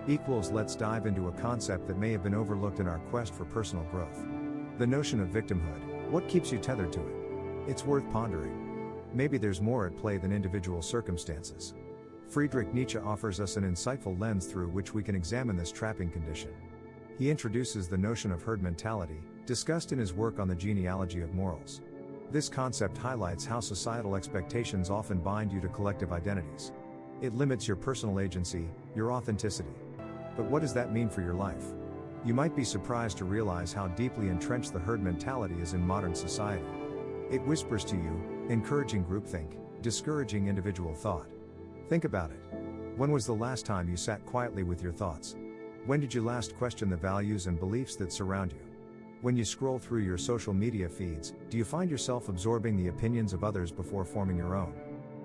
Let's dive into a concept that may have been overlooked in our quest for personal growth. The notion of victimhood. What keeps you tethered to it? It's worth pondering. Maybe there's more at play than individual circumstances. Friedrich Nietzsche offers us an insightful lens through which we can examine this trapping condition. He introduces the notion of herd mentality, discussed in his work on the genealogy of morals. This concept highlights how societal expectations often bind you to collective identities. It limits your personal agency, your authenticity. But what does that mean for your life? You might be surprised to realize how deeply entrenched the herd mentality is in modern society. It whispers to you, encouraging groupthink, discouraging individual thought. Think about it. When was the last time you sat quietly with your thoughts? When did you last question the values and beliefs that surround you? When you scroll through your social media feeds, do you find yourself absorbing the opinions of others before forming your own?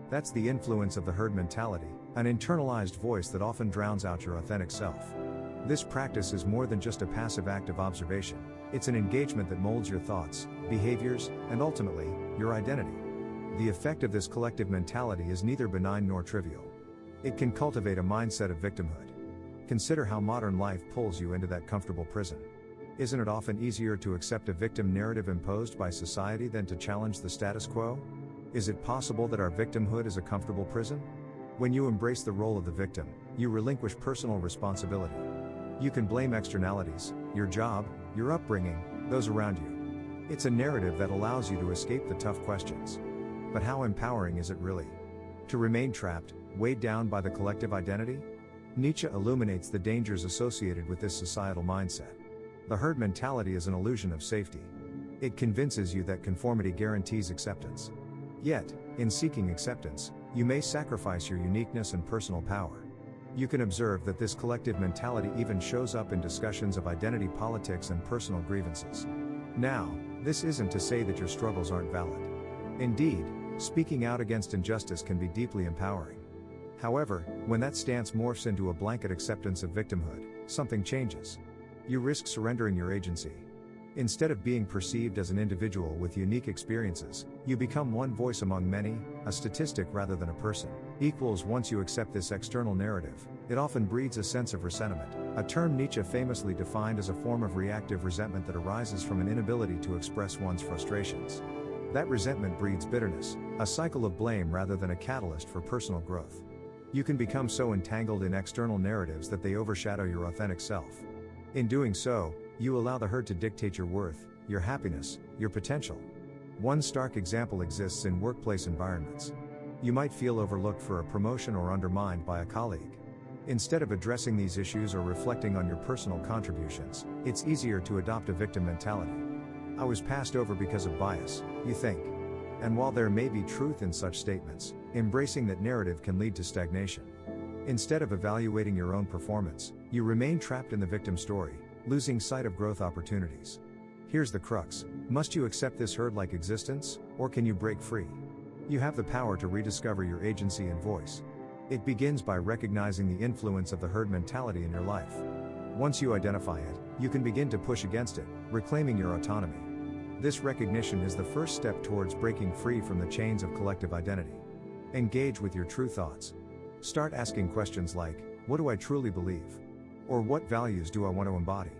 That's the influence of the herd mentality, an internalized voice that often drowns out your authentic self. This practice is more than just a passive act of observation, it's an engagement that molds your thoughts, behaviors, and ultimately, your identity. The effect of this collective mentality is neither benign nor trivial. It can cultivate a mindset of victimhood. Consider how modern life pulls you into that comfortable prison. Isn't it often easier to accept a victim narrative imposed by society than to challenge the status quo? Is it possible that our victimhood is a comfortable prison? When you embrace the role of the victim, you relinquish personal responsibility. You can blame externalities, your job, your upbringing, those around you. It's a narrative that allows you to escape the tough questions. But how empowering is it really? To remain trapped, weighed down by the collective identity? Nietzsche illuminates the dangers associated with this societal mindset. The herd mentality is an illusion of safety. It convinces you that conformity guarantees acceptance. Yet, in seeking acceptance, you may sacrifice your uniqueness and personal power. You can observe that this collective mentality even shows up in discussions of identity politics and personal grievances. Now, this isn't to say that your struggles aren't valid. Indeed, speaking out against injustice can be deeply empowering. However, when that stance morphs into a blanket acceptance of victimhood, something changes. You risk surrendering your agency. Instead of being perceived as an individual with unique experiences, you become one voice among many, a statistic rather than a person. Once you accept this external narrative, it often breeds a sense of resentment, a term Nietzsche famously defined as a form of reactive resentment that arises from an inability to express one's frustrations. That resentment breeds bitterness, a cycle of blame rather than a catalyst for personal growth. You can become so entangled in external narratives that they overshadow your authentic self. In doing so, you allow the herd to dictate your worth, your happiness, your potential. One stark example exists in workplace environments. You might feel overlooked for a promotion or undermined by a colleague. Instead of addressing these issues or reflecting on your personal contributions, it's easier to adopt a victim mentality. I was passed over because of bias, you think. And while there may be truth in such statements, embracing that narrative can lead to stagnation. Instead of evaluating your own performance, you remain trapped in the victim story, losing sight of growth opportunities. Here's the crux: must you accept this herd-like existence, or can you break free? You have the power to rediscover your agency and voice. It begins by recognizing the influence of the herd mentality in your life. Once you identify it, you can begin to push against it, reclaiming your autonomy. This recognition is the first step towards breaking free from the chains of collective identity. Engage with your true thoughts. Start asking questions like, what do I truly believe? Or what values do I want to embody?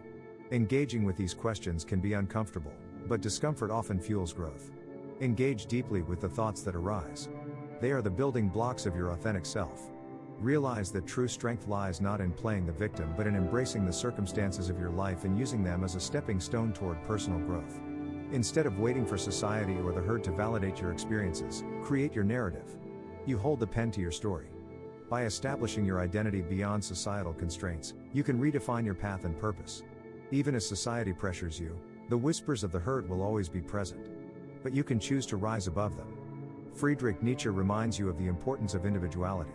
Engaging with these questions can be uncomfortable, but discomfort often fuels growth. Engage deeply with the thoughts that arise. They are the building blocks of your authentic self. Realize that true strength lies not in playing the victim but in embracing the circumstances of your life and using them as a stepping stone toward personal growth. Instead of waiting for society or the herd to validate your experiences, create your narrative. You hold the pen to your story. By establishing your identity beyond societal constraints, you can redefine your path and purpose. Even as society pressures you, the whispers of the herd will always be present. But you can choose to rise above them. Friedrich Nietzsche reminds you of the importance of individuality.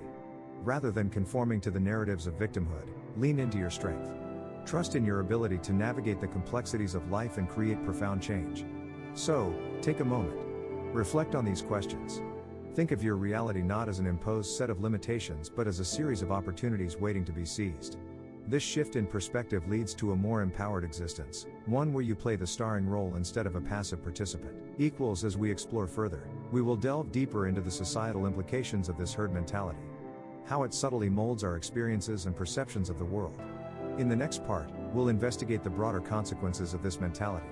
Rather than conforming to the narratives of victimhood, lean into your strength. Trust in your ability to navigate the complexities of life and create profound change. So, take a moment. Reflect on these questions. Think of your reality not as an imposed set of limitations but as a series of opportunities waiting to be seized. This shift in perspective leads to a more empowered existence, one where you play the starring role instead of a passive participant. As we explore further, we will delve deeper into the societal implications of this herd mentality. how it subtly molds our experiences and perceptions of the world. In the next part, we'll investigate the broader consequences of this mentality.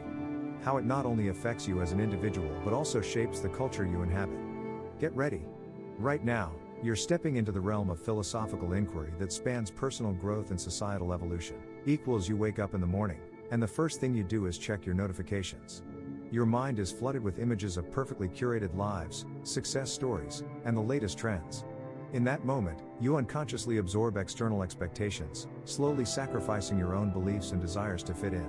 How it not only affects you as an individual but also shapes the culture you inhabit. Get ready. Right now, you're stepping into the realm of philosophical inquiry that spans personal growth and societal evolution. You wake up in the morning, and the first thing you do is check your notifications. Your mind is flooded with images of perfectly curated lives, success stories, and the latest trends. In that moment, you unconsciously absorb external expectations, slowly sacrificing your own beliefs and desires to fit in.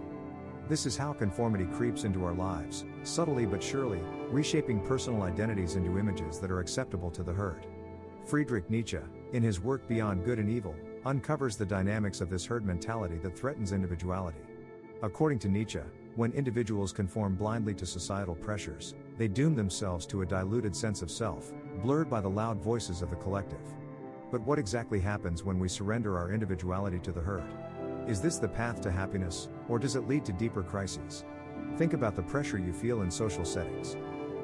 This is how conformity creeps into our lives, subtly but surely, reshaping personal identities into images that are acceptable to the herd. Friedrich Nietzsche, in his work Beyond Good and Evil, uncovers the dynamics of this herd mentality that threatens individuality. According to Nietzsche, when individuals conform blindly to societal pressures, they doom themselves to a diluted sense of self, blurred by the loud voices of the collective. But what exactly happens when we surrender our individuality to the herd? Is this the path to happiness, or does it lead to deeper crises? Think about the pressure you feel in social settings.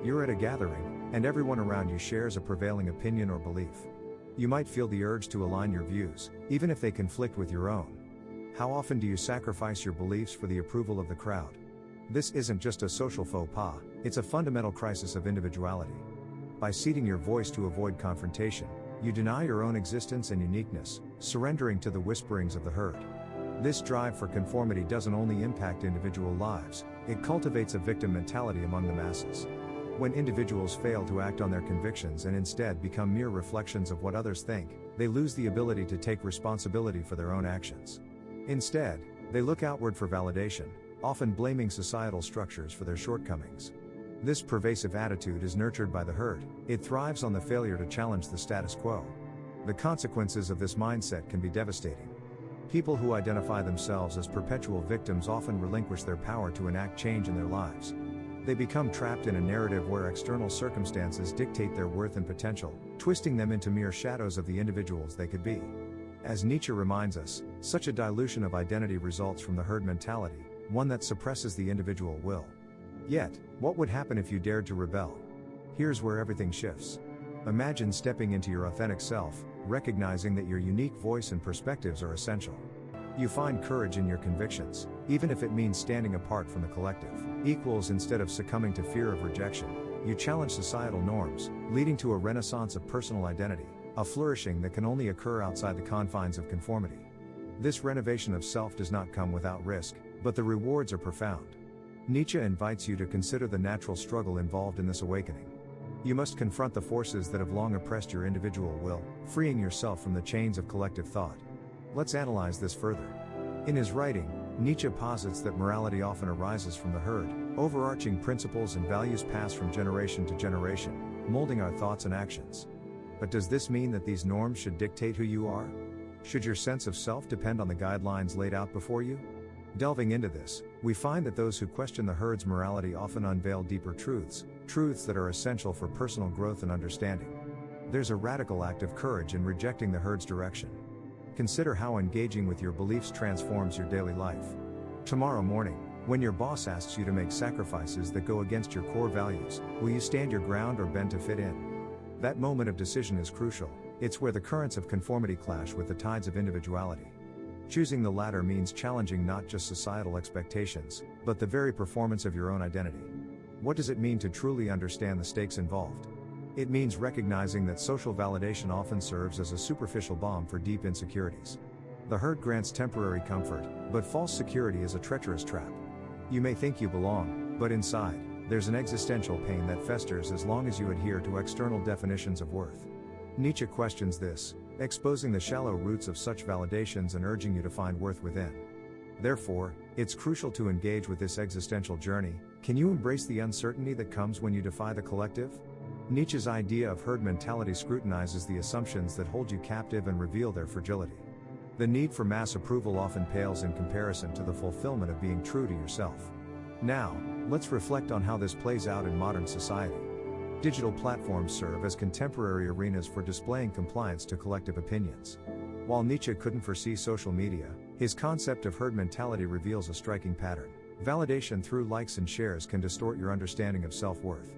You're at a gathering, and everyone around you shares a prevailing opinion or belief. You might feel the urge to align your views, even if they conflict with your own. How often do you sacrifice your beliefs for the approval of the crowd? This isn't just a social faux pas, it's a fundamental crisis of individuality. By ceding your voice to avoid confrontation, you deny your own existence and uniqueness, surrendering to the whisperings of the herd. This drive for conformity doesn't only impact individual lives, it cultivates a victim mentality among the masses. When individuals fail to act on their convictions and instead become mere reflections of what others think, they lose the ability to take responsibility for their own actions. Instead, they look outward for validation, often blaming societal structures for their shortcomings. This pervasive attitude is nurtured by the herd, it thrives on the failure to challenge the status quo. The consequences of this mindset can be devastating. People who identify themselves as perpetual victims often relinquish their power to enact change in their lives. They become trapped in a narrative where external circumstances dictate their worth and potential, twisting them into mere shadows of the individuals they could be. As Nietzsche reminds us, such a dilution of identity results from the herd mentality, one that suppresses the individual will. Yet, what would happen if you dared to rebel? Here's where everything shifts. Imagine stepping into your authentic self, recognizing that your unique voice and perspectives are essential. You find courage in your convictions, even if it means standing apart from the collective. Instead of succumbing to fear of rejection, you challenge societal norms, leading to a renaissance of personal identity, a flourishing that can only occur outside the confines of conformity. This renovation of self does not come without risk, but the rewards are profound. Nietzsche invites you to consider the natural struggle involved in this awakening. You must confront the forces that have long oppressed your individual will, freeing yourself from the chains of collective thought. Let's analyze this further. In his writing, Nietzsche posits that morality often arises from the herd, overarching principles and values passed from generation to generation, molding our thoughts and actions. But does this mean that these norms should dictate who you are? Should your sense of self depend on the guidelines laid out before you? Delving into this, we find that those who question the herd's morality often unveil deeper truths that are essential for personal growth and understanding. There's a radical act of courage in rejecting the herd's direction. Consider how engaging with your beliefs transforms your daily life. Tomorrow morning, when your boss asks you to make sacrifices that go against your core values, will you stand your ground or bend to fit in? That moment of decision is crucial. It's where the currents of conformity clash with the tides of individuality. Choosing the latter means challenging not just societal expectations, but the very performance of your own identity. What does it mean to truly understand the stakes involved? It means recognizing that social validation often serves as a superficial balm for deep insecurities. The herd grants temporary comfort, but false security is a treacherous trap. You may think you belong, but inside, there's an existential pain that festers as long as you adhere to external definitions of worth. Nietzsche questions this, exposing the shallow roots of such validations and urging you to find worth within. Therefore, it's crucial to engage with this existential journey. Can you embrace the uncertainty that comes when you defy the collective? Nietzsche's idea of herd mentality scrutinizes the assumptions that hold you captive and reveal their fragility. The need for mass approval often pales in comparison to the fulfillment of being true to yourself. Now, let's reflect on how this plays out in modern society. Digital platforms serve as contemporary arenas for displaying compliance to collective opinions. While Nietzsche couldn't foresee social media, his concept of herd mentality reveals a striking pattern. Validation through likes and shares can distort your understanding of self-worth.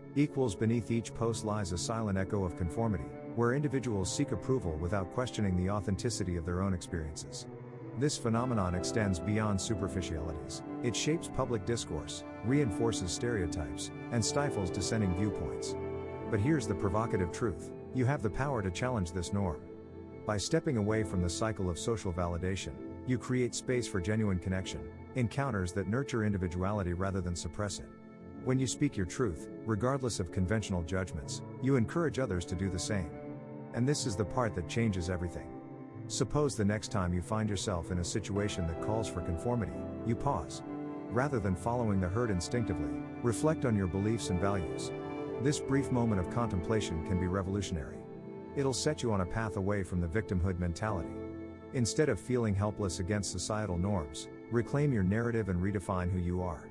Beneath each post lies a silent echo of conformity, where individuals seek approval without questioning the authenticity of their own experiences. This phenomenon extends beyond superficialities. It shapes public discourse, reinforces stereotypes, and stifles dissenting viewpoints. But here's the provocative truth: you have the power to challenge this norm. By stepping away from the cycle of social validation, you create space for genuine connection, encounters that nurture individuality rather than suppress it. When you speak your truth, regardless of conventional judgments, you encourage others to do the same. And this is the part that changes everything. Suppose the next time you find yourself in a situation that calls for conformity, you pause. Rather than following the herd instinctively, reflect on your beliefs and values. This brief moment of contemplation can be revolutionary. It'll set you on a path away from the victimhood mentality. Instead of feeling helpless against societal norms, reclaim your narrative and redefine who you are.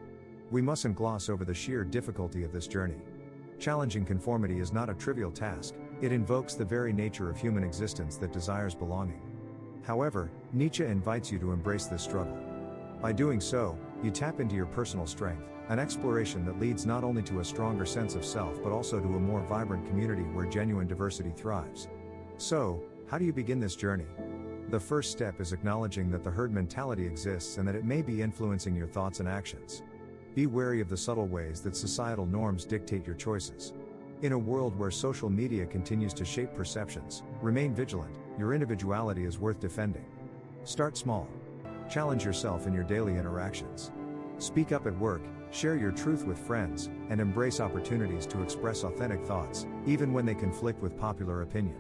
We mustn't gloss over the sheer difficulty of this journey. Challenging conformity is not a trivial task. It invokes the very nature of human existence that desires belonging. However, Nietzsche invites you to embrace this struggle. By doing so, you tap into your personal strength, an exploration that leads not only to a stronger sense of self but also to a more vibrant community where genuine diversity thrives. So, how do you begin this journey? The first step is acknowledging that the herd mentality exists and that it may be influencing your thoughts and actions. Be wary of the subtle ways that societal norms dictate your choices. In a world where social media continues to shape perceptions, remain vigilant. Your individuality is worth defending. Start small. Challenge yourself in your daily interactions. Speak up at work, share your truth with friends, and embrace opportunities to express authentic thoughts, even when they conflict with popular opinion.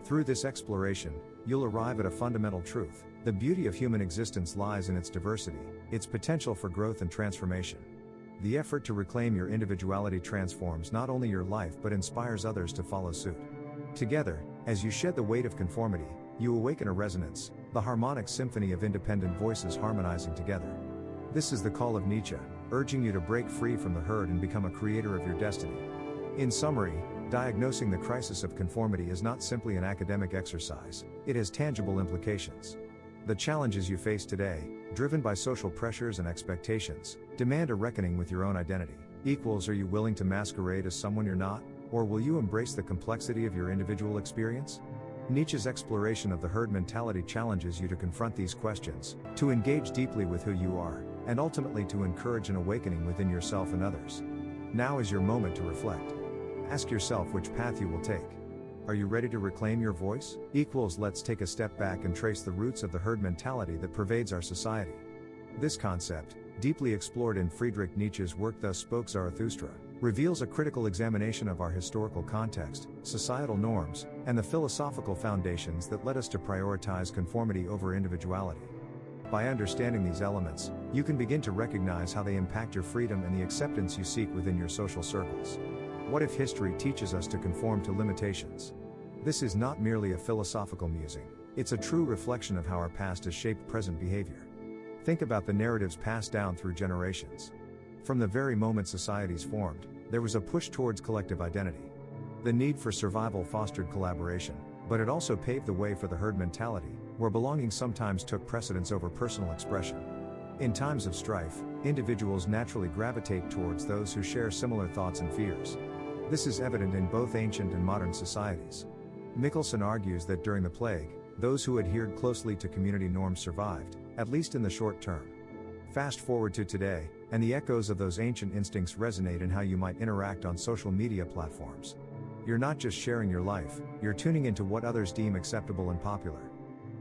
Through this exploration, you'll arrive at a fundamental truth: the beauty of human existence lies in its diversity, its potential for growth and transformation. The effort to reclaim your individuality transforms not only your life but inspires others to follow suit. Together, as you shed the weight of conformity, you awaken a resonance, the harmonic symphony of independent voices harmonizing together. This is the call of Nietzsche, urging you to break free from the herd and become a creator of your destiny. In summary, diagnosing the crisis of conformity is not simply an academic exercise, it has tangible implications. The challenges you face today, driven by social pressures and expectations, demand a reckoning with your own identity. Are you willing to masquerade as someone you're not, or will you embrace the complexity of your individual experience? Nietzsche's exploration of the herd mentality challenges you to confront these questions, to engage deeply with who you are, and ultimately to encourage an awakening within yourself and others. Now is your moment to reflect. Ask yourself which path you will take. Are you ready to reclaim your voice? Let's take a step back and trace the roots of the herd mentality that pervades our society. This concept, deeply explored in Friedrich Nietzsche's work Thus Spoke Zarathustra, reveals a critical examination of our historical context, societal norms, and the philosophical foundations that led us to prioritize conformity over individuality. By understanding these elements, you can begin to recognize how they impact your freedom and the acceptance you seek within your social circles. What if history teaches us to conform to limitations? This is not merely a philosophical musing, it's a true reflection of how our past has shaped present behavior. Think about the narratives passed down through generations. From the very moment societies formed, there was a push towards collective identity. The need for survival fostered collaboration, but it also paved the way for the herd mentality, where belonging sometimes took precedence over personal expression. In times of strife, individuals naturally gravitate towards those who share similar thoughts and fears. This is evident in both ancient and modern societies. Michelson argues that during the plague, those who adhered closely to community norms survived, at least in the short term. Fast forward to today, and the echoes of those ancient instincts resonate in how you might interact on social media platforms. You're not just sharing your life, you're tuning into what others deem acceptable and popular.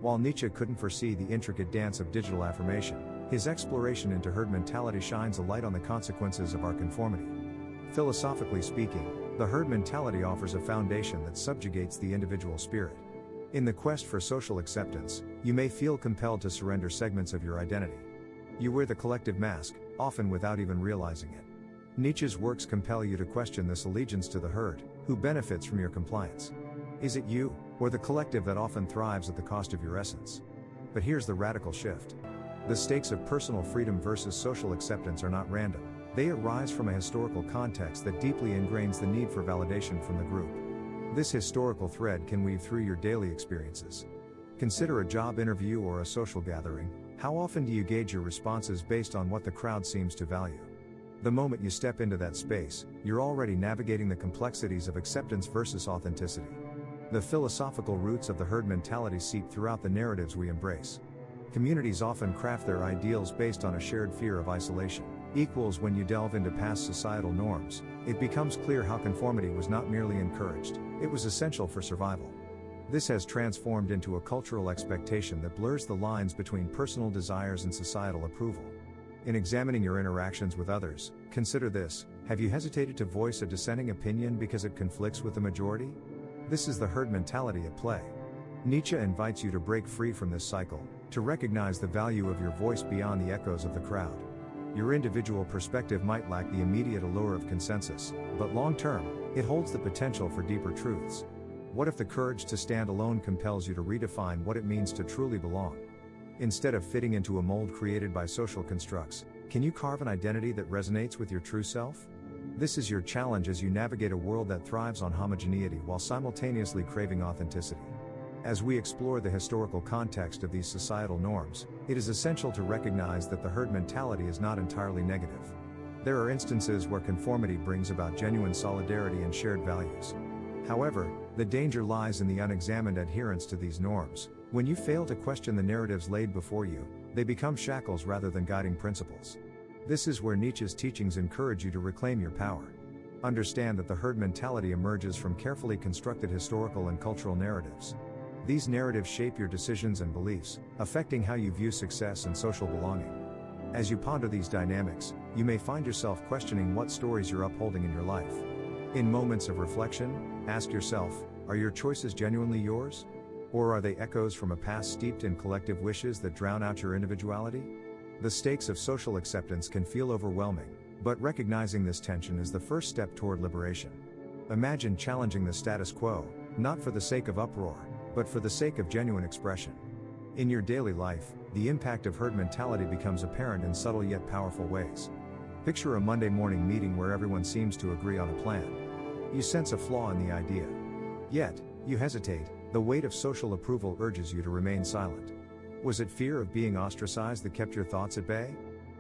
While Nietzsche couldn't foresee the intricate dance of digital affirmation, his exploration into herd mentality shines a light on the consequences of our conformity. Philosophically speaking, the herd mentality offers a foundation that subjugates the individual spirit. In the quest for social acceptance, you may feel compelled to surrender segments of your identity. You wear the collective mask, often without even realizing it. Nietzsche's works compel you to question this allegiance to the herd, who benefits from your compliance. Is it you, or the collective that often thrives at the cost of your essence? But here's the radical shift. The stakes of personal freedom versus social acceptance are not random. They arise from a historical context that deeply ingrains the need for validation from the group. This historical thread can weave through your daily experiences. Consider a job interview or a social gathering. How often do you gauge your responses based on what the crowd seems to value? The moment you step into that space, you're already navigating the complexities of acceptance versus authenticity. The philosophical roots of the herd mentality seep throughout the narratives we embrace. Communities often craft their ideals based on a shared fear of isolation. When you delve into past societal norms, it becomes clear how conformity was not merely encouraged, it was essential for survival. This has transformed into a cultural expectation that blurs the lines between personal desires and societal approval. In examining your interactions with others, consider this: have you hesitated to voice a dissenting opinion because it conflicts with the majority? This is the herd mentality at play. Nietzsche invites you to break free from this cycle, to recognize the value of your voice beyond the echoes of the crowd. Your individual perspective might lack the immediate allure of consensus, but long-term, it holds the potential for deeper truths. What if the courage to stand alone compels you to redefine what it means to truly belong? Instead of fitting into a mold created by social constructs, can you carve an identity that resonates with your true self? This is your challenge as you navigate a world that thrives on homogeneity while simultaneously craving authenticity. As we explore the historical context of these societal norms, it is essential to recognize that the herd mentality is not entirely negative. There are instances where conformity brings about genuine solidarity and shared values. However, the danger lies in the unexamined adherence to these norms. When you fail to question the narratives laid before you, they become shackles rather than guiding principles. This is where Nietzsche's teachings encourage you to reclaim your power. Understand that the herd mentality emerges from carefully constructed historical and cultural narratives. These narratives shape your decisions and beliefs, affecting how you view success and social belonging. As you ponder these dynamics, you may find yourself questioning what stories you're upholding in your life. In moments of reflection, ask yourself, are your choices genuinely yours? Or are they echoes from a past steeped in collective wishes that drown out your individuality? The stakes of social acceptance can feel overwhelming, but recognizing this tension is the first step toward liberation. Imagine challenging the status quo, not for the sake of uproar, but for the sake of genuine expression. In your daily life, the impact of herd mentality becomes apparent in subtle yet powerful ways. Picture a Monday morning meeting where everyone seems to agree on a plan. You sense a flaw in the idea. Yet, you hesitate. The weight of social approval urges you to remain silent. Was it fear of being ostracized that kept your thoughts at bay?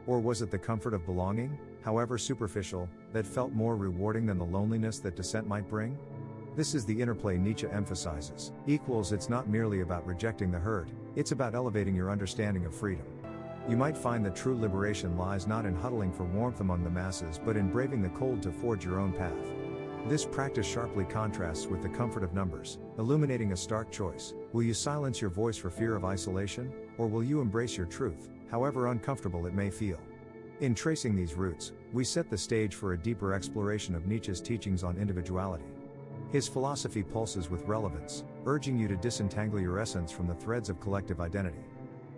Or was it the comfort of belonging, however superficial, that felt more rewarding than the loneliness that dissent might bring? This is the interplay Nietzsche emphasizes. It's not merely about rejecting the herd, it's about elevating your understanding of freedom. You might find that true liberation lies not in huddling for warmth among the masses but in braving the cold to forge your own path. This practice sharply contrasts with the comfort of numbers, illuminating a stark choice. Will you silence your voice for fear of isolation, or will you embrace your truth, however uncomfortable it may feel? In tracing these roots, we set the stage for a deeper exploration of Nietzsche's teachings on individuality. His philosophy pulses with relevance, urging you to disentangle your essence from the threads of collective identity.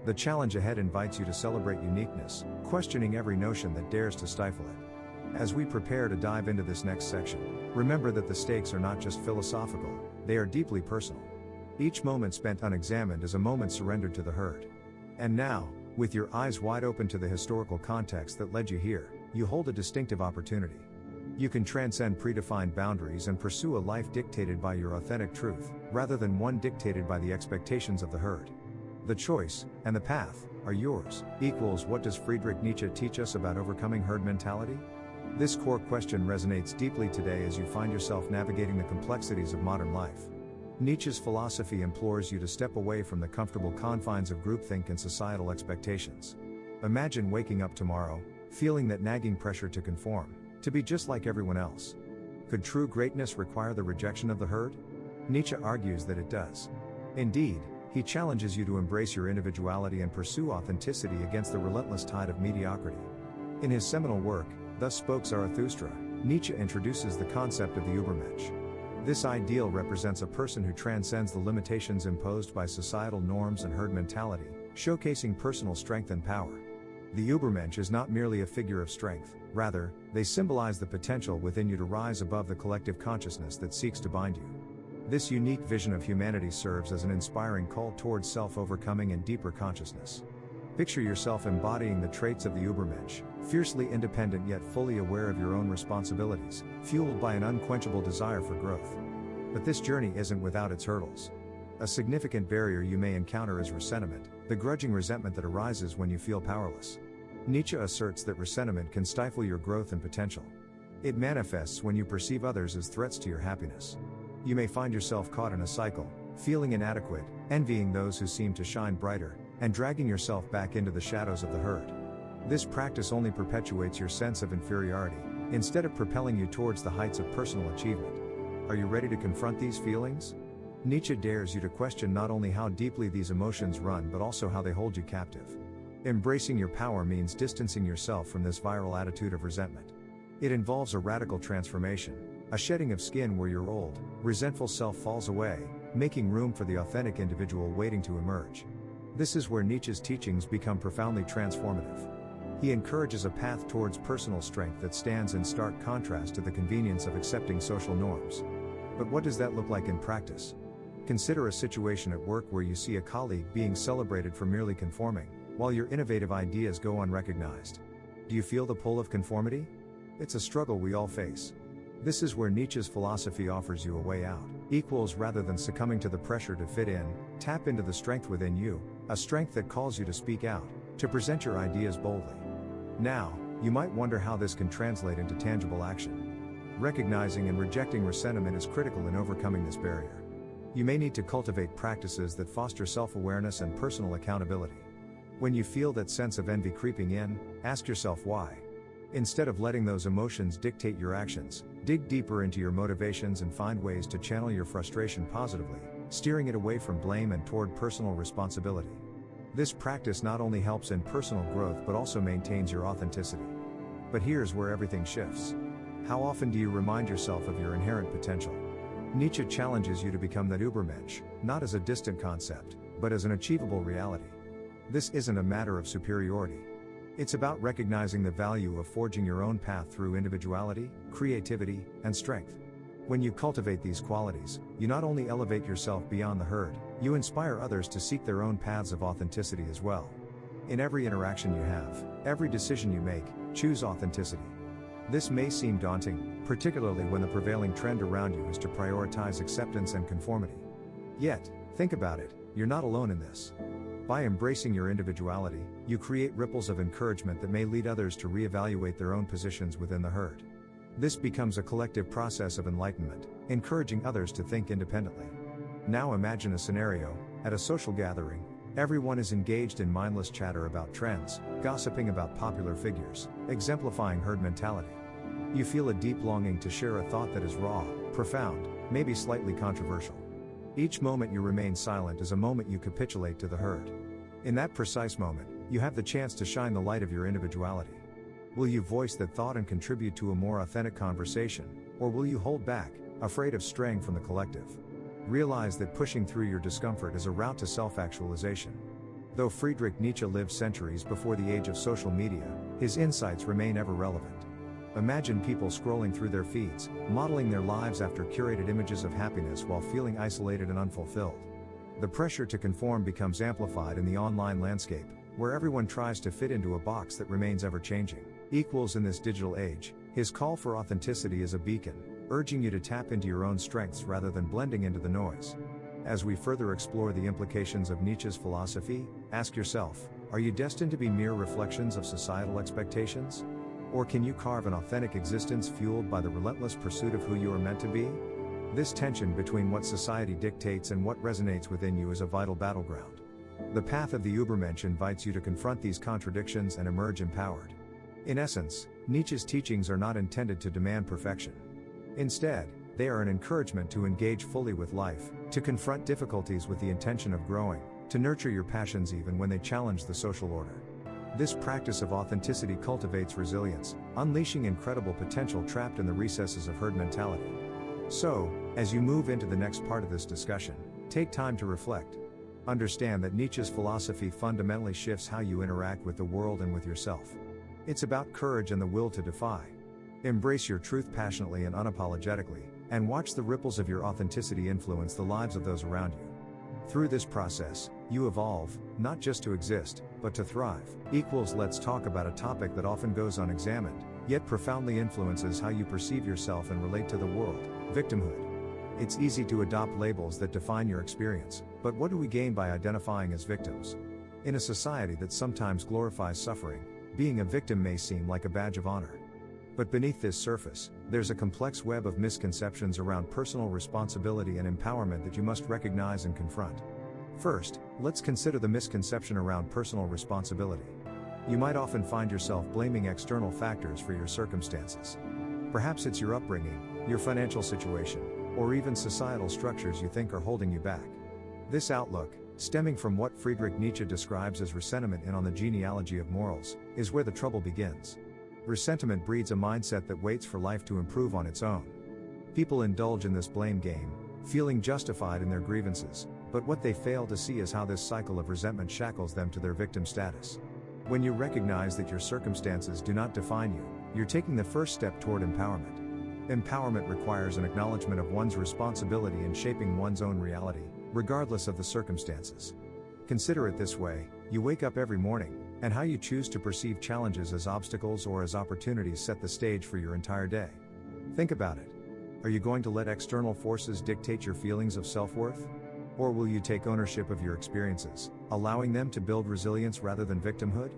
The challenge ahead invites you to celebrate uniqueness, questioning every notion that dares to stifle it. As we prepare to dive into this next section, remember that the stakes are not just philosophical, they are deeply personal. Each moment spent unexamined is a moment surrendered to the herd. And now, with your eyes wide open to the historical context that led you here, you hold a distinctive opportunity. You can transcend predefined boundaries and pursue a life dictated by your authentic truth, rather than one dictated by the expectations of the herd. The choice, and the path, are yours. What does Friedrich Nietzsche teach us about overcoming herd mentality? This core question resonates deeply today as you find yourself navigating the complexities of modern life. Nietzsche's philosophy implores you to step away from the comfortable confines of groupthink and societal expectations. Imagine waking up tomorrow, feeling that nagging pressure to conform, to be just like everyone else. Could true greatness require the rejection of the herd? Nietzsche argues that it does. Indeed, he challenges you to embrace your individuality and pursue authenticity against the relentless tide of mediocrity. In his seminal work, Thus Spoke Zarathustra, Nietzsche introduces the concept of the Übermensch. This ideal represents a person who transcends the limitations imposed by societal norms and herd mentality, showcasing personal strength and power. The Übermensch is not merely a figure of strength, rather, they symbolize the potential within you to rise above the collective consciousness that seeks to bind you. This unique vision of humanity serves as an inspiring call towards self-overcoming and deeper consciousness. Picture yourself embodying the traits of the Übermensch, fiercely independent yet fully aware of your own responsibilities, fueled by an unquenchable desire for growth. But this journey isn't without its hurdles. A significant barrier you may encounter is resentment, the grudging resentment that arises when you feel powerless. Nietzsche asserts that resentment can stifle your growth and potential. It manifests when you perceive others as threats to your happiness. You may find yourself caught in a cycle, feeling inadequate, envying those who seem to shine brighter, and dragging yourself back into the shadows of the herd. This practice only perpetuates your sense of inferiority, instead of propelling you towards the heights of personal achievement. Are you ready to confront these feelings? Nietzsche dares you to question not only how deeply these emotions run but also how they hold you captive. Embracing your power means distancing yourself from this viral attitude of resentment. It involves a radical transformation, a shedding of skin where your old, resentful self falls away, making room for the authentic individual waiting to emerge. This is where Nietzsche's teachings become profoundly transformative. He encourages a path towards personal strength that stands in stark contrast to the convenience of accepting social norms. But what does that look like in practice? Consider a situation at work where you see a colleague being celebrated for merely conforming, while your innovative ideas go unrecognized. Do you feel the pull of conformity? It's a struggle we all face. This is where Nietzsche's philosophy offers you a way out. Rather than succumbing to the pressure to fit in, tap into the strength within you, a strength that calls you to speak out, to present your ideas boldly. Now, you might wonder how this can translate into tangible action. Recognizing and rejecting resentment is critical in overcoming this barrier. You may need to cultivate practices that foster self-awareness and personal accountability. When you feel that sense of envy creeping in, ask yourself why. Instead of letting those emotions dictate your actions, dig deeper into your motivations and find ways to channel your frustration positively, steering it away from blame and toward personal responsibility. This practice not only helps in personal growth but also maintains your authenticity. But here's where everything shifts. How often do you remind yourself of your inherent potential? Nietzsche challenges you to become that Übermensch, not as a distant concept, but as an achievable reality. This isn't a matter of superiority. It's about recognizing the value of forging your own path through individuality, creativity, and strength. When you cultivate these qualities, you not only elevate yourself beyond the herd, you inspire others to seek their own paths of authenticity as well. In every interaction you have, every decision you make, choose authenticity. This may seem daunting, particularly when the prevailing trend around you is to prioritize acceptance and conformity. Yet, think about it, you're not alone in this. By embracing your individuality, you create ripples of encouragement that may lead others to reevaluate their own positions within the herd. This becomes a collective process of enlightenment, encouraging others to think independently. Now imagine a scenario, at a social gathering, everyone is engaged in mindless chatter about trends, gossiping about popular figures, exemplifying herd mentality. You feel a deep longing to share a thought that is raw, profound, maybe slightly controversial. Each moment you remain silent is a moment you capitulate to the herd. In that precise moment, you have the chance to shine the light of your individuality. Will you voice that thought and contribute to a more authentic conversation, or will you hold back, afraid of straying from the collective? Realize that pushing through your discomfort is a route to self-actualization. Though Friedrich Nietzsche lived centuries before the age of social media, his insights remain ever relevant. Imagine people scrolling through their feeds, modeling their lives after curated images of happiness while feeling isolated and unfulfilled. The pressure to conform becomes amplified in the online landscape, where everyone tries to fit into a box that remains ever-changing. In this digital age, his call for authenticity is a beacon, urging you to tap into your own strengths rather than blending into the noise. As we further explore the implications of Nietzsche's philosophy, ask yourself, are you destined to be mere reflections of societal expectations? Or can you carve an authentic existence fueled by the relentless pursuit of who you are meant to be? This tension between what society dictates and what resonates within you is a vital battleground. The path of the Übermensch invites you to confront these contradictions and emerge empowered. In essence, Nietzsche's teachings are not intended to demand perfection. Instead, they are an encouragement to engage fully with life, to confront difficulties with the intention of growing, to nurture your passions even when they challenge the social order. This practice of authenticity cultivates resilience, unleashing incredible potential trapped in the recesses of herd mentality. So, as you move into the next part of this discussion, take time to reflect. Understand that Nietzsche's philosophy fundamentally shifts how you interact with the world and with yourself. It's about courage and the will to defy. Embrace your truth passionately and unapologetically, and watch the ripples of your authenticity influence the lives of those around you. Through this process, you evolve, not just to exist, but to thrive. Let's talk about a topic that often goes unexamined, yet profoundly influences how you perceive yourself and relate to the world: victimhood. It's easy to adopt labels that define your experience, but what do we gain by identifying as victims? In a society that sometimes glorifies suffering, being a victim may seem like a badge of honor. But beneath this surface, there's a complex web of misconceptions around personal responsibility and empowerment that you must recognize and confront. First, let's consider the misconception around personal responsibility. You might often find yourself blaming external factors for your circumstances. Perhaps it's your upbringing, your financial situation, or even societal structures you think are holding you back. This outlook, stemming from what Friedrich Nietzsche describes as resentment on the genealogy of morals, is where the trouble begins. Resentment breeds a mindset that waits for life to improve on its own. People indulge in this blame game, feeling justified in their grievances, but what they fail to see is how this cycle of resentment shackles them to their victim status. When you recognize that your circumstances do not define you, you're taking the first step toward empowerment. Empowerment requires an acknowledgement of one's responsibility in shaping one's own reality, regardless of the circumstances. Consider it this way: you wake up every morning, and how you choose to perceive challenges as obstacles or as opportunities set the stage for your entire day. Think about it. Are you going to let external forces dictate your feelings of self-worth? Or will you take ownership of your experiences, allowing them to build resilience rather than victimhood?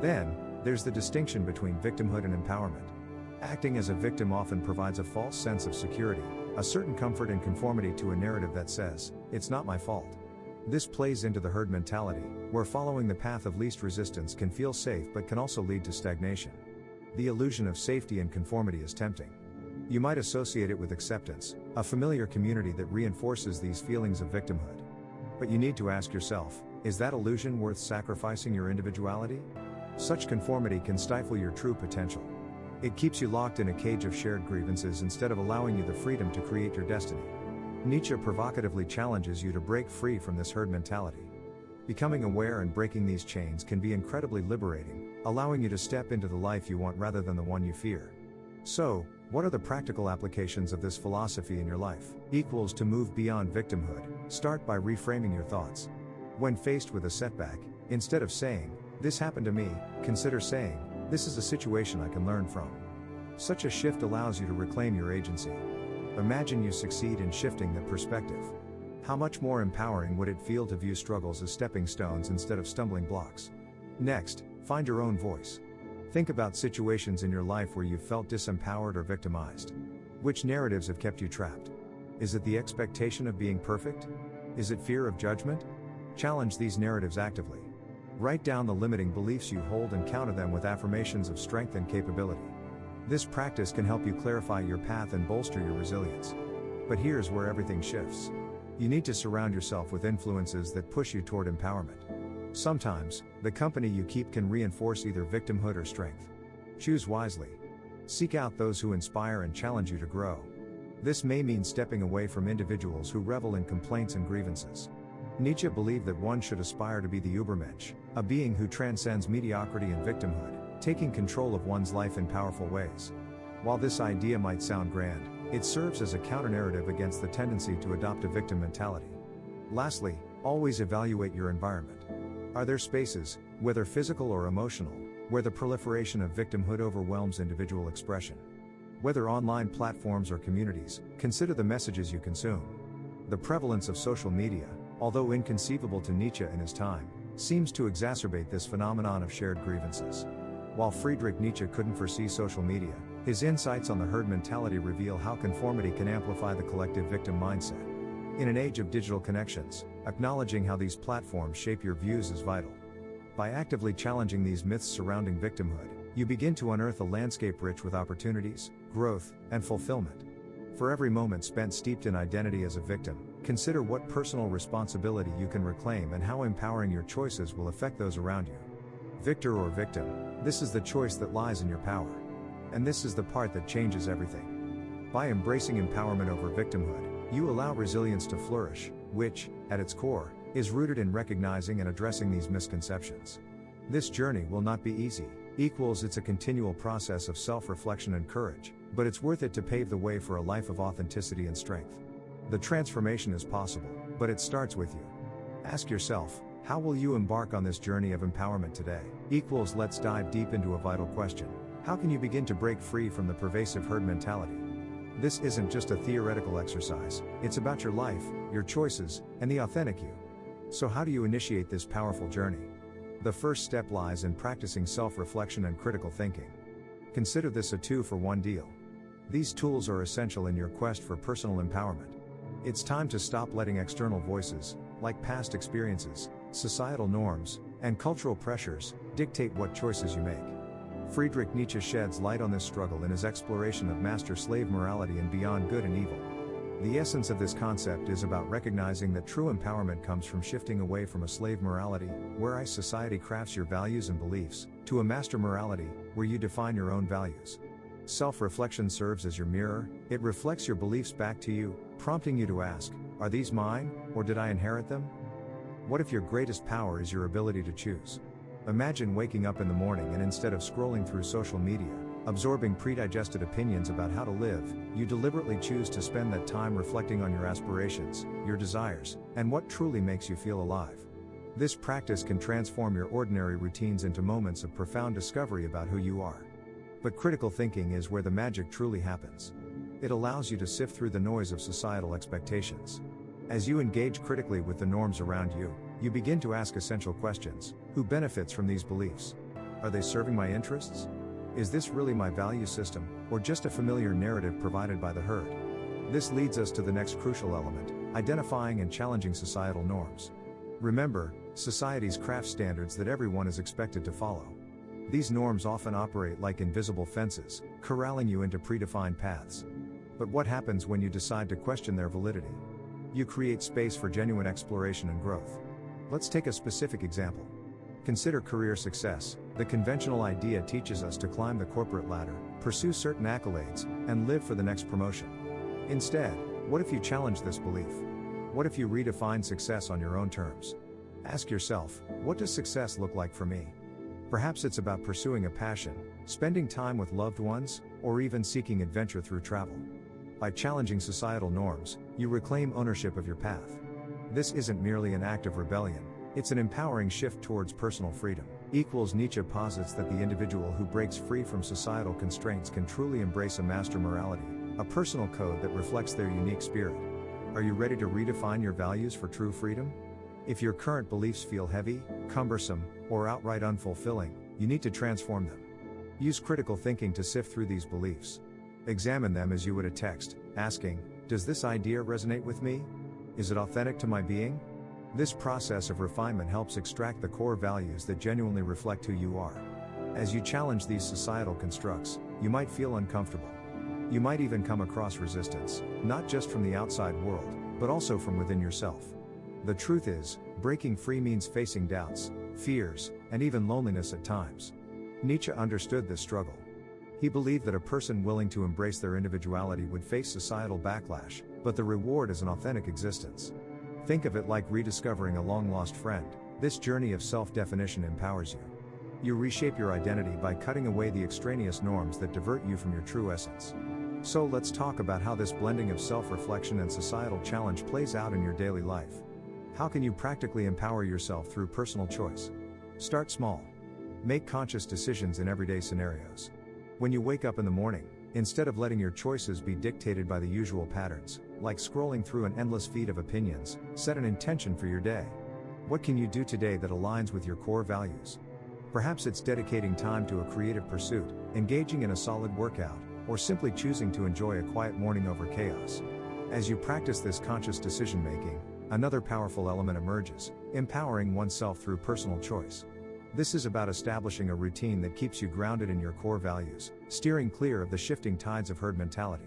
Then, there's the distinction between victimhood and empowerment. Acting as a victim often provides a false sense of security, a certain comfort and conformity to a narrative that says, "It's not my fault." This plays into the herd mentality, where following the path of least resistance can feel safe but can also lead to stagnation. The illusion of safety and conformity is tempting. You might associate it with acceptance, a familiar community that reinforces these feelings of victimhood. But you need to ask yourself, is that illusion worth sacrificing your individuality? Such conformity can stifle your true potential. It keeps you locked in a cage of shared grievances instead of allowing you the freedom to create your destiny. Nietzsche provocatively challenges you to break free from this herd mentality. Becoming aware and breaking these chains can be incredibly liberating, allowing you to step into the life you want rather than the one you fear. So, what are the practical applications of this philosophy in your life? To move beyond victimhood, start by reframing your thoughts. When faced with a setback, instead of saying, "This happened to me," consider saying, "This is a situation I can learn from." Such a shift allows you to reclaim your agency. Imagine you succeed in shifting that perspective. How much more empowering would it feel to view struggles as stepping stones instead of stumbling blocks? Next, find your own voice. Think about situations in your life where you've felt disempowered or victimized. Which narratives have kept you trapped? Is it the expectation of being perfect? Is it fear of judgment? Challenge these narratives actively. Write down the limiting beliefs you hold and counter them with affirmations of strength and capability. This practice can help you clarify your path and bolster your resilience. But here's where everything shifts. You need to surround yourself with influences that push you toward empowerment. Sometimes, the company you keep can reinforce either victimhood or strength. Choose wisely. Seek out those who inspire and challenge you to grow. This may mean stepping away from individuals who revel in complaints and grievances. Nietzsche believed that one should aspire to be the Übermensch, a being who transcends mediocrity and victimhood, taking control of one's life in powerful ways. While this idea might sound grand, it serves as a counter-narrative against the tendency to adopt a victim mentality. Lastly, always evaluate your environment. Are there spaces, whether physical or emotional, where the proliferation of victimhood overwhelms individual expression? Whether online platforms or communities, consider the messages you consume. The prevalence of social media, although inconceivable to Nietzsche in his time, seems to exacerbate this phenomenon of shared grievances. While Friedrich Nietzsche couldn't foresee social media, his insights on the herd mentality reveal how conformity can amplify the collective victim mindset. In an age of digital connections, acknowledging how these platforms shape your views is vital. By actively challenging these myths surrounding victimhood, you begin to unearth a landscape rich with opportunities, growth, and fulfillment. For every moment spent steeped in identity as a victim, consider what personal responsibility you can reclaim and how empowering your choices will affect those around you. Victor or victim, this is the choice that lies in your power. And this is the part that changes everything. By embracing empowerment over victimhood, you allow resilience to flourish, which, at its core, is rooted in recognizing and addressing these misconceptions. This journey will not be easy, it's a continual process of self-reflection and courage, but it's worth it to pave the way for a life of authenticity and strength. The transformation is possible, but it starts with you. Ask yourself, how will you embark on this journey of empowerment today? Let's dive deep into a vital question. How can you begin to break free from the pervasive herd mentality? This isn't just a theoretical exercise, it's about your life, your choices, and the authentic you. So how do you initiate this powerful journey? The first step lies in practicing self-reflection and critical thinking. Consider this a 2-for-1 deal. These tools are essential in your quest for personal empowerment. It's time to stop letting external voices, like past experiences, societal norms, and cultural pressures, dictate what choices you make. Friedrich Nietzsche sheds light on this struggle in his exploration of master-slave morality and Beyond Good and Evil. The essence of this concept is about recognizing that true empowerment comes from shifting away from a slave morality, where society crafts your values and beliefs, to a master morality, where you define your own values. Self-reflection serves as your mirror. It reflects your beliefs back to you, prompting you to ask, are these mine, or did I inherit them? What if your greatest power is your ability to choose? Imagine waking up in the morning and instead of scrolling through social media, absorbing predigested opinions about how to live, you deliberately choose to spend that time reflecting on your aspirations, your desires, and what truly makes you feel alive. This practice can transform your ordinary routines into moments of profound discovery about who you are. But critical thinking is where the magic truly happens. It allows you to sift through the noise of societal expectations. As you engage critically with the norms around you, you begin to ask essential questions. Who benefits from these beliefs? Are they serving my interests? Is this really my value system, or just a familiar narrative provided by the herd? This leads us to the next crucial element, identifying and challenging societal norms. Remember, society's craft standards that everyone is expected to follow. These norms often operate like invisible fences, corralling you into predefined paths. But what happens when you decide to question their validity? You create space for genuine exploration and growth. Let's take a specific example. Consider career success. The conventional idea teaches us to climb the corporate ladder, pursue certain accolades, and live for the next promotion. Instead, what if you challenge this belief? What if you redefine success on your own terms? Ask yourself, what does success look like for me? Perhaps it's about pursuing a passion, spending time with loved ones, or even seeking adventure through travel. By challenging societal norms, you reclaim ownership of your path. This isn't merely an act of rebellion, it's an empowering shift towards personal freedom. Nietzsche posits that the individual who breaks free from societal constraints can truly embrace a master morality, a personal code that reflects their unique spirit. Are you ready to redefine your values for true freedom? If your current beliefs feel heavy, cumbersome, or outright unfulfilling, you need to transform them. Use critical thinking to sift through these beliefs. Examine them as you would a text, asking, does this idea resonate with me? Is it authentic to my being? This process of refinement helps extract the core values that genuinely reflect who you are. As you challenge these societal constructs, you might feel uncomfortable. You might even come across resistance, not just from the outside world, but also from within yourself. The truth is, breaking free means facing doubts, fears, and even loneliness at times. Nietzsche understood this struggle. He believed that a person willing to embrace their individuality would face societal backlash, but the reward is an authentic existence. Think of it like rediscovering a long-lost friend. This journey of self-definition empowers you. You reshape your identity by cutting away the extraneous norms that divert you from your true essence. So let's talk about how this blending of self-reflection and societal challenge plays out in your daily life. How can you practically empower yourself through personal choice? Start small. Make conscious decisions in everyday scenarios. When you wake up in the morning, instead of letting your choices be dictated by the usual patterns, like scrolling through an endless feed of opinions, set an intention for your day. What can you do today that aligns with your core values? Perhaps it's dedicating time to a creative pursuit, engaging in a solid workout, or simply choosing to enjoy a quiet morning over chaos. As you practice this conscious decision-making, another powerful element emerges, empowering oneself through personal choice. This is about establishing a routine that keeps you grounded in your core values, steering clear of the shifting tides of herd mentality.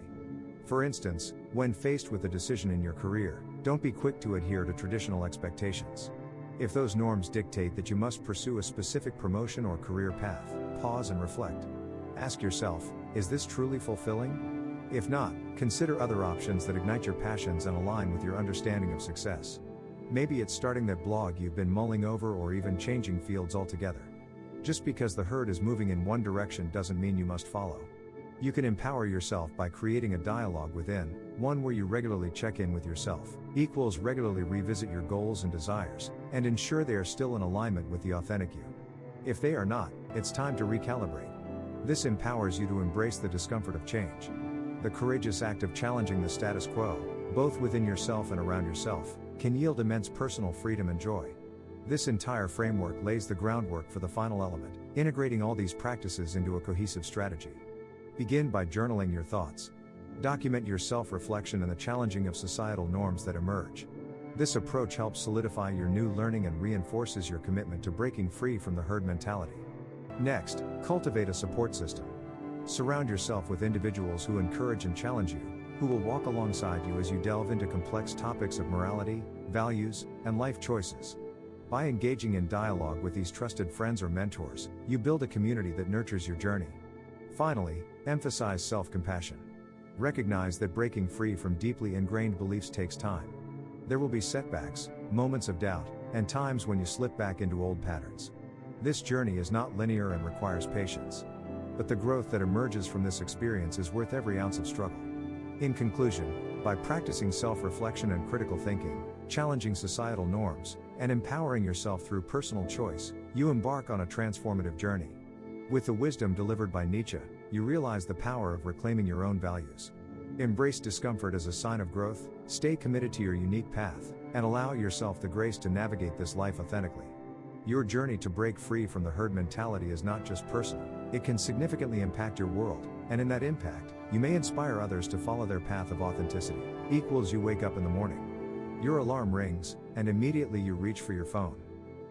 For instance, when faced with a decision in your career, don't be quick to adhere to traditional expectations. If those norms dictate that you must pursue a specific promotion or career path, pause and reflect. Ask yourself, is this truly fulfilling? If not, consider other options that ignite your passions and align with your understanding of success. Maybe it's starting that blog you've been mulling over, or even changing fields altogether. Just because the herd is moving in one direction doesn't mean you must follow. You can empower yourself by creating a dialogue within, one where you regularly check in with yourself, regularly revisit your goals and desires, and ensure they are still in alignment with the authentic you. If they are not, it's time to recalibrate. This empowers you to embrace the discomfort of change. The courageous act of challenging the status quo, both within yourself and around yourself, can yield immense personal freedom and joy. This entire framework lays the groundwork for the final element, integrating all these practices into a cohesive strategy. Begin by journaling your thoughts. Document your self-reflection and the challenging of societal norms that emerge. This approach helps solidify your new learning and reinforces your commitment to breaking free from the herd mentality. Next, cultivate a support system. Surround yourself with individuals who encourage and challenge you, who will walk alongside you as you delve into complex topics of morality, values, and life choices. By engaging in dialogue with these trusted friends or mentors, you build a community that nurtures your journey. Finally, emphasize self-compassion. Recognize that breaking free from deeply ingrained beliefs takes time. There will be setbacks, moments of doubt, and times when you slip back into old patterns. This journey is not linear and requires patience. But the growth that emerges from this experience is worth every ounce of struggle. In conclusion, by practicing self-reflection and critical thinking, challenging societal norms, and empowering yourself through personal choice, you embark on a transformative journey. With the wisdom delivered by Nietzsche, you realize the power of reclaiming your own values. Embrace discomfort as a sign of growth, stay committed to your unique path, and allow yourself the grace to navigate this life authentically. Your journey to break free from the herd mentality is not just personal, it can significantly impact your world, and in that impact, you may inspire others to follow their path of authenticity. You wake up in the morning. Your alarm rings, and immediately you reach for your phone.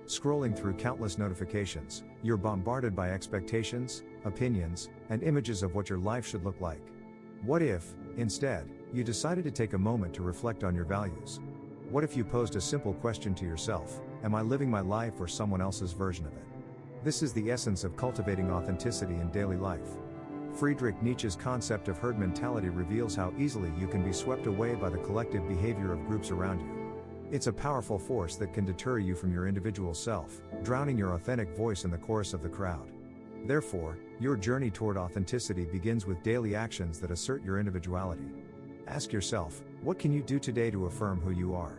Scrolling through countless notifications, you're bombarded by expectations, opinions, and images of what your life should look like. What if, instead, you decided to take a moment to reflect on your values? What if you posed a simple question to yourself: am I living my life or someone else's version of it? This is the essence of cultivating authenticity in daily life. Friedrich Nietzsche's concept of herd mentality reveals how easily you can be swept away by the collective behavior of groups around you. It's a powerful force that can deter you from your individual self, drowning your authentic voice in the chorus of the crowd. Therefore, your journey toward authenticity begins with daily actions that assert your individuality. Ask yourself, what can you do today to affirm who you are?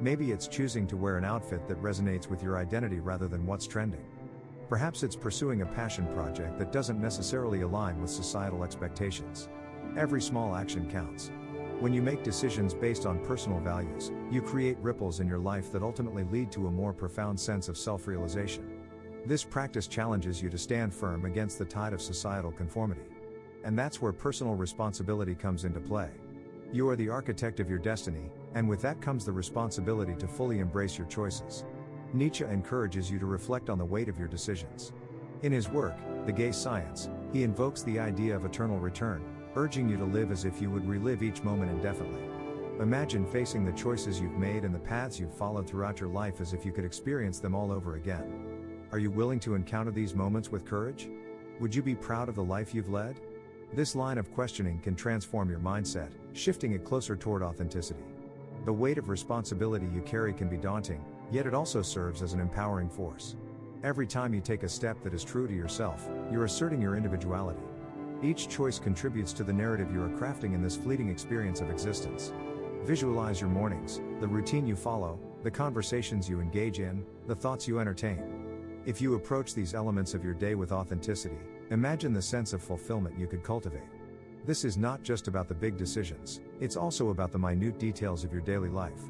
Maybe it's choosing to wear an outfit that resonates with your identity rather than what's trending. Perhaps it's pursuing a passion project that doesn't necessarily align with societal expectations. Every small action counts. When you make decisions based on personal values, you create ripples in your life that ultimately lead to a more profound sense of self-realization. This practice challenges you to stand firm against the tide of societal conformity. And that's where personal responsibility comes into play. You are the architect of your destiny, and with that comes the responsibility to fully embrace your choices. Nietzsche encourages you to reflect on the weight of your decisions. In his work, The Gay Science, he invokes the idea of eternal return, urging you to live as if you would relive each moment indefinitely. Imagine facing the choices you've made and the paths you've followed throughout your life as if you could experience them all over again. Are you willing to encounter these moments with courage? Would you be proud of the life you've led? This line of questioning can transform your mindset, shifting it closer toward authenticity. The weight of responsibility you carry can be daunting, yet it also serves as an empowering force. Every time you take a step that is true to yourself, you're asserting your individuality. Each choice contributes to the narrative you are crafting in this fleeting experience of existence. Visualize your mornings, the routine you follow, the conversations you engage in, the thoughts you entertain. If you approach these elements of your day with authenticity, imagine the sense of fulfillment you could cultivate. This is not just about the big decisions, it's also about the minute details of your daily life.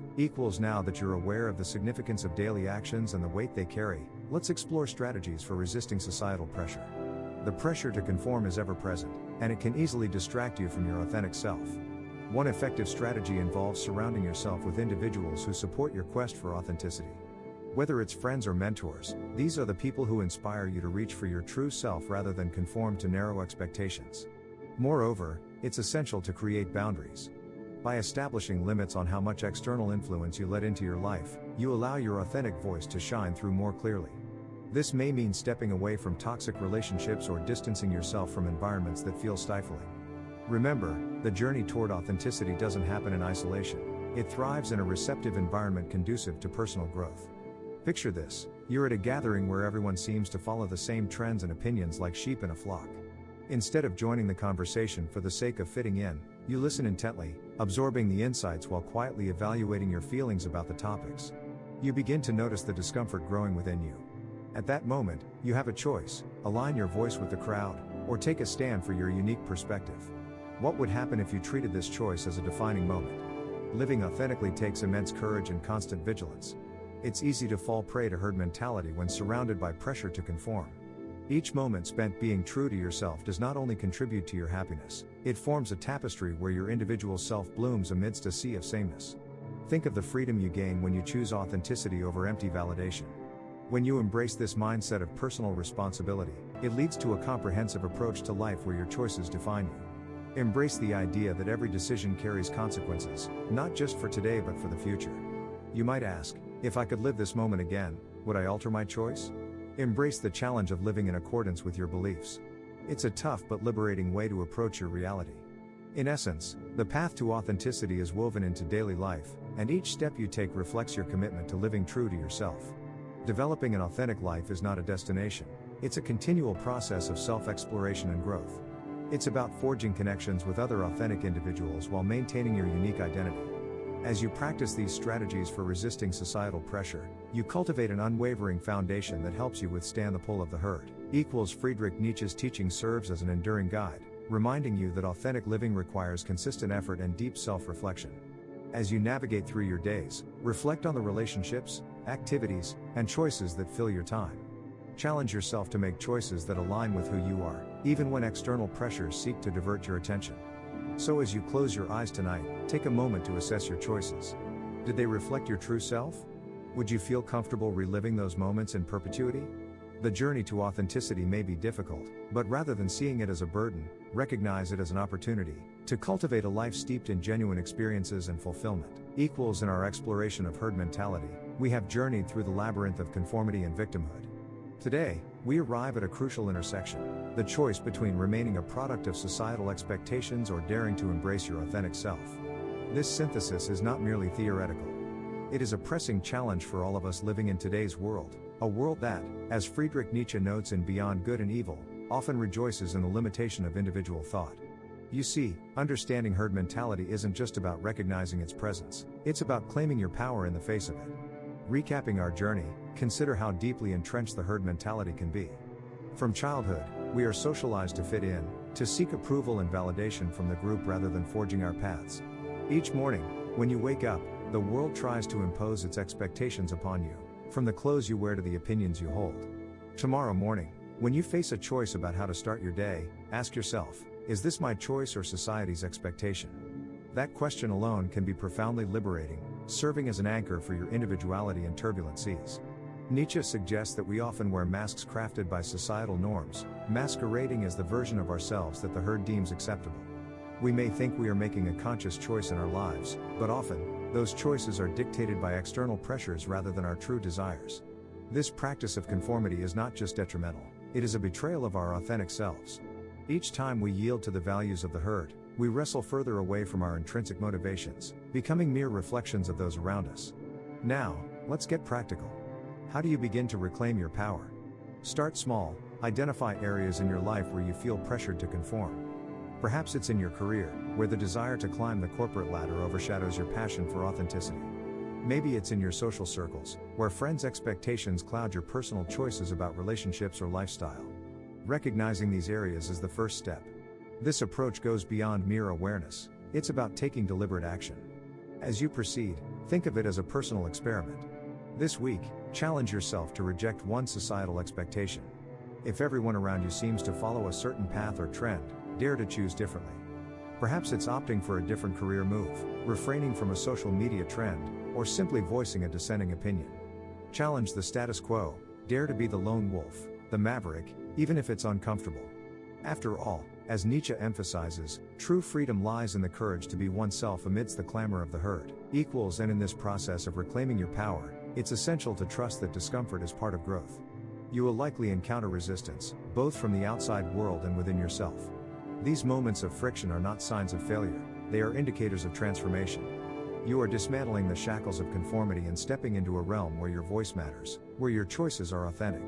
Now that you're aware of the significance of daily actions and the weight they carry, let's explore strategies for resisting societal pressure. The pressure to conform is ever present, and it can easily distract you from your authentic self. One effective strategy involves surrounding yourself with individuals who support your quest for authenticity. Whether it's friends or mentors, these are the people who inspire you to reach for your true self rather than conform to narrow expectations. Moreover, it's essential to create boundaries. By establishing limits on how much external influence you let into your life, you allow your authentic voice to shine through more clearly. This may mean stepping away from toxic relationships or distancing yourself from environments that feel stifling. Remember, the journey toward authenticity doesn't happen in isolation. It thrives in a receptive environment conducive to personal growth. Picture this: you're at a gathering where everyone seems to follow the same trends and opinions like sheep in a flock. Instead of joining the conversation for the sake of fitting in, you listen intently, absorbing the insights while quietly evaluating your feelings about the topics. You begin to notice the discomfort growing within you. At that moment, you have a choice: align your voice with the crowd, or take a stand for your unique perspective. What would happen if you treated this choice as a defining moment? Living authentically takes immense courage and constant vigilance. It's easy to fall prey to herd mentality when surrounded by pressure to conform. Each moment spent being true to yourself does not only contribute to your happiness, it forms a tapestry where your individual self blooms amidst a sea of sameness. Think of the freedom you gain when you choose authenticity over empty validation. When you embrace this mindset of personal responsibility, it leads to a comprehensive approach to life where your choices define you. Embrace the idea that every decision carries consequences, not just for today but for the future. You might ask, if I could live this moment again, would I alter my choice? Embrace the challenge of living in accordance with your beliefs. It's a tough but liberating way to approach your reality. In essence, the path to authenticity is woven into daily life, and each step you take reflects your commitment to living true to yourself. Developing an authentic life is not a destination, it's a continual process of self-exploration and growth. It's about forging connections with other authentic individuals while maintaining your unique identity. As you practice these strategies for resisting societal pressure, you cultivate an unwavering foundation that helps you withstand the pull of the herd. Friedrich Nietzsche's teaching serves as an enduring guide, reminding you that authentic living requires consistent effort and deep self-reflection. As you navigate through your days, reflect on the relationships, activities, and choices that fill your time. Challenge yourself to make choices that align with who you are, even when external pressures seek to divert your attention. So as you close your eyes tonight, take a moment to assess your choices. Did they reflect your true self? Would you feel comfortable reliving those moments in perpetuity? The journey to authenticity may be difficult, but rather than seeing it as a burden, recognize it as an opportunity to cultivate a life steeped in genuine experiences and fulfillment. In our exploration of herd mentality, we have journeyed through the labyrinth of conformity and victimhood. Today, we arrive at a crucial intersection, the choice between remaining a product of societal expectations or daring to embrace your authentic self. This synthesis is not merely theoretical. It is a pressing challenge for all of us living in today's world, a world that, as Friedrich Nietzsche notes in Beyond Good and Evil, often rejoices in the limitation of individual thought. You see, understanding herd mentality isn't just about recognizing its presence, it's about claiming your power in the face of it. Recapping our journey, consider how deeply entrenched the herd mentality can be. From childhood, we are socialized to fit in, to seek approval and validation from the group rather than forging our paths. Each morning, when you wake up, the world tries to impose its expectations upon you, from the clothes you wear to the opinions you hold. Tomorrow morning, when you face a choice about how to start your day, ask yourself, is this my choice or society's expectation? That question alone can be profoundly liberating, serving as an anchor for your individuality in turbulent seas. Nietzsche suggests that we often wear masks crafted by societal norms, masquerading as the version of ourselves that the herd deems acceptable. We may think we are making a conscious choice in our lives, but often, those choices are dictated by external pressures rather than our true desires. This practice of conformity is not just detrimental, it is a betrayal of our authentic selves. Each time we yield to the values of the herd, we wrestle further away from our intrinsic motivations, becoming mere reflections of those around us. Now, let's get practical. How do you begin to reclaim your power? Start small, identify areas in your life where you feel pressured to conform. Perhaps it's in your career, where the desire to climb the corporate ladder overshadows your passion for authenticity. Maybe it's in your social circles, where friends' expectations cloud your personal choices about relationships or lifestyle. Recognizing these areas is the first step. This approach goes beyond mere awareness, it's about taking deliberate action. As you proceed, think of it as a personal experiment. This week, challenge yourself to reject one societal expectation. If everyone around you seems to follow a certain path or trend, dare to choose differently. Perhaps it's opting for a different career move, refraining from a social media trend, or simply voicing a dissenting opinion. Challenge the status quo, dare to be the lone wolf, the maverick, even if it's uncomfortable. After all, as Nietzsche emphasizes, true freedom lies in the courage to be oneself amidst the clamor of the herd. And in this process of reclaiming your power, it's essential to trust that discomfort is part of growth. You will likely encounter resistance, both from the outside world and within yourself. These moments of friction are not signs of failure, they are indicators of transformation. You are dismantling the shackles of conformity and stepping into a realm where your voice matters, where your choices are authentic.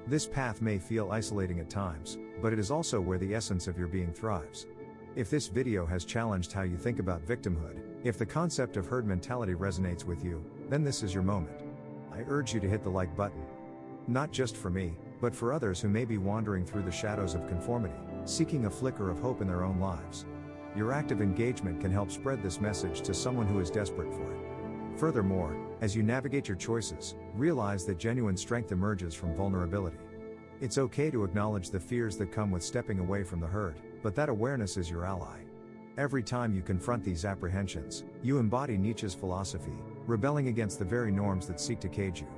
This path may feel isolating at times, but it is also where the essence of your being thrives. If this video has challenged how you think about victimhood, if the concept of herd mentality resonates with you, then this is your moment. I urge you to hit the like button. Not just for me, but for others who may be wandering through the shadows of conformity, seeking a flicker of hope in their own lives. Your active engagement can help spread this message to someone who is desperate for it. Furthermore, as you navigate your choices, realize that genuine strength emerges from vulnerability. It's okay to acknowledge the fears that come with stepping away from the herd, but that awareness is your ally. Every time you confront these apprehensions, you embody Nietzsche's philosophy, rebelling against the very norms that seek to cage you.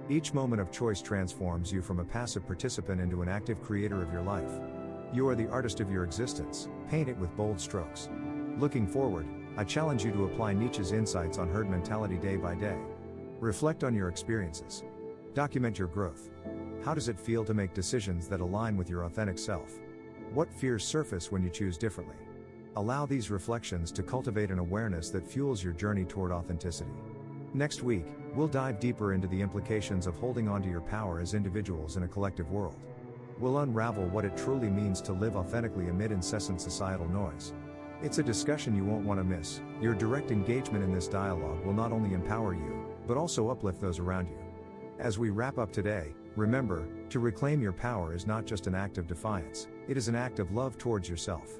Each moment of choice transforms you from a passive participant into an active creator of your life. You are the artist of your existence, paint it with bold strokes. Looking forward, I challenge you to apply Nietzsche's insights on herd mentality day by day. Reflect on your experiences. Document your growth. How does it feel to make decisions that align with your authentic self? What fears surface when you choose differently? Allow these reflections to cultivate an awareness that fuels your journey toward authenticity. Next week, we'll dive deeper into the implications of holding onto your power as individuals in a collective world. We'll unravel what it truly means to live authentically amid incessant societal noise. It's a discussion you won't want to miss. Your direct engagement in this dialogue will not only empower you, but also uplift those around you. As we wrap up today, remember, to reclaim your power is not just an act of defiance, it is an act of love towards yourself.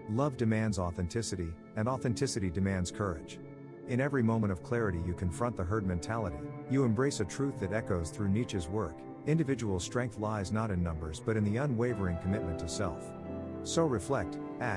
Love demands authenticity, and authenticity demands courage. In every moment of clarity you confront the herd mentality, you embrace a truth that echoes through Nietzsche's work. Individual strength lies not in numbers but in the unwavering commitment to self. So reflect,